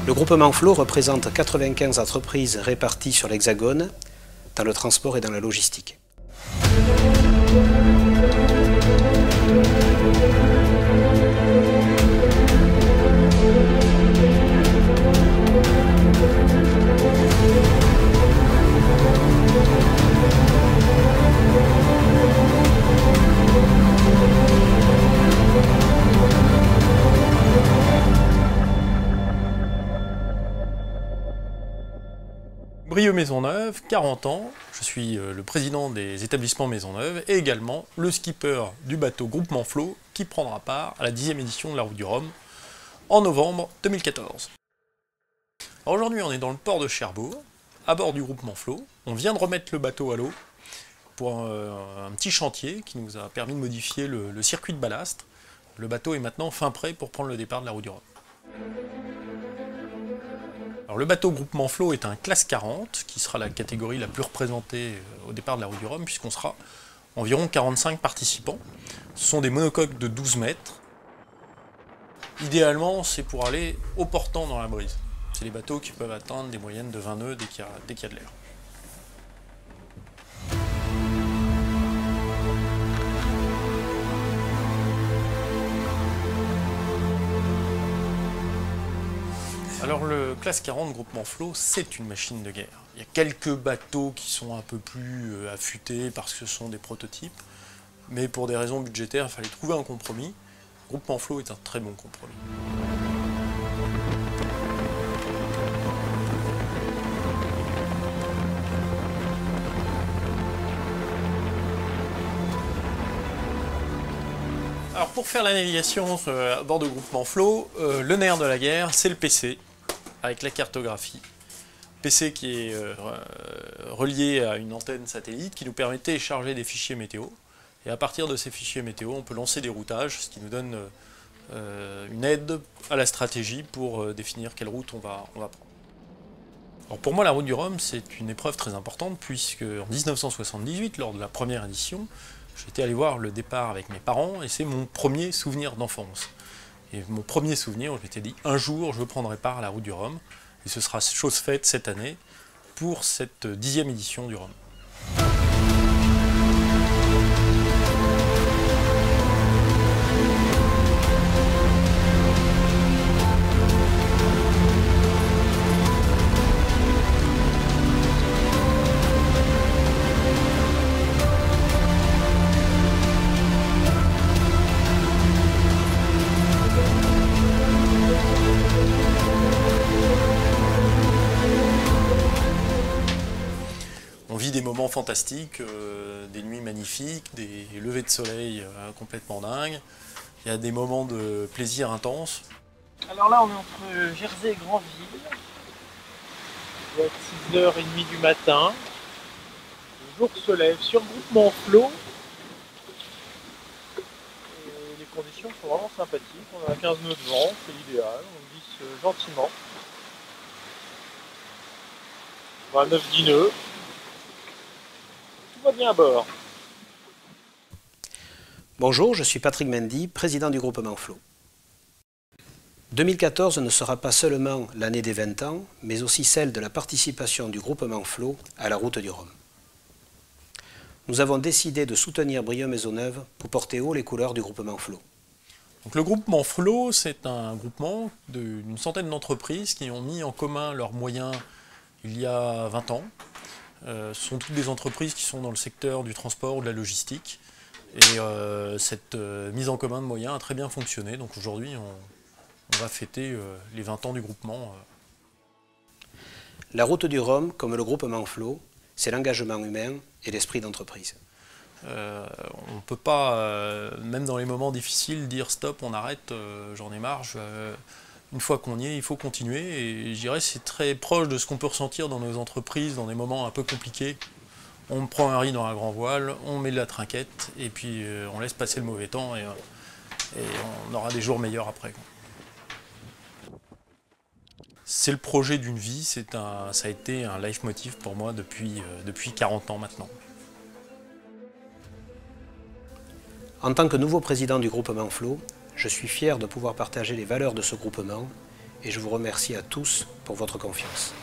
Le groupement Flo représente 95 entreprises réparties sur l'Hexagone, dans le transport et dans la logistique. Brieux Maisonneuve, 40 ans, je suis le président des établissements Maisonneuve et également le skipper du bateau Groupement Flo qui prendra part à la 10e édition de la Route du Rhum en novembre 2014. Aujourd'hui on est dans le port de Cherbourg, à bord du Groupement Flo. On vient de remettre le bateau à l'eau pour un petit chantier qui nous a permis de modifier le circuit de ballast. Le bateau est maintenant fin prêt pour prendre le départ de la Route du Rhum. Alors, le bateau Groupement Flo est un classe 40, qui sera la catégorie la plus représentée au départ de la Route du Rhum, puisqu'on sera environ 45 participants. Ce sont des monocoques de 12 mètres. Idéalement, c'est pour aller au portant dans la brise. C'est les bateaux qui peuvent atteindre des moyennes de 20 nœuds dès qu'il y a de l'air. Alors le classe 40 Groupement Flo, c'est une machine de guerre. Il y a quelques bateaux qui sont un peu plus affûtés parce que ce sont des prototypes, mais pour des raisons budgétaires, il fallait trouver un compromis. Groupement Flo est un très bon compromis. Alors pour faire la navigation à bord de Groupement Flo, le nerf de la guerre, c'est le PC, avec la cartographie. PC qui est relié à une antenne satellite qui nous permet de télécharger des fichiers météo. Et à partir de ces fichiers météo, on peut lancer des routages, ce qui nous donne une aide à la stratégie pour définir quelle route on va prendre. Alors pour moi, la Route du Rhum, c'est une épreuve très importante, puisque en 1978, lors de la première édition, j'étais allé voir le départ avec mes parents, et c'est mon premier souvenir d'enfance. Et mon premier souvenir, je m'étais dit, un jour, je prendrai part à la Route du Rhum, et ce sera chose faite cette année, pour cette 10e édition du Rhum. On vit des moments fantastiques, des nuits magnifiques, des levées de soleil complètement dingues. Il y a des moments de plaisir intense. Alors là, on est entre Jersey et Granville. Il doit être 6h30 du matin. Le jour se lève sur Groupement Flo. Et les conditions sont vraiment sympathiques. On a 15 nœuds de vent, c'est l'idéal. On glisse gentiment. On a 9-10 nœuds. Tout va bien à bord. Bonjour, je suis Patrick Mendy, président du groupement Flo. 2014 ne sera pas seulement l'année des 20 ans, mais aussi celle de la participation du groupement Flo à la Route du Rhum. Nous avons décidé de soutenir Brieux Maisonneuve pour porter haut les couleurs du groupement Flo. Donc, le groupement Flo, c'est un groupement d'une centaine d'entreprises qui ont mis en commun leurs moyens il y a 20 ans. Ce sont toutes des entreprises qui sont dans le secteur du transport ou de la logistique. Et cette mise en commun de moyens a très bien fonctionné. Donc aujourd'hui, on va fêter les 20 ans du groupement. La Route du Rhum, comme le groupement Flo, c'est l'engagement humain et l'esprit d'entreprise. On ne peut pas, même dans les moments difficiles, dire stop, on arrête, j'en ai marre. Une fois qu'on y est, il faut continuer. Et je dirais que c'est très proche de ce qu'on peut ressentir dans nos entreprises, dans des moments un peu compliqués. On prend un riz dans un grand voile, on met de la trinquette, et puis on laisse passer le mauvais temps, et on aura des jours meilleurs après. C'est le projet d'une vie, ça a été un leitmotiv pour moi depuis 40 ans maintenant. En tant que nouveau président du groupement Flo, je suis fier de pouvoir partager les valeurs de ce groupement et je vous remercie à tous pour votre confiance.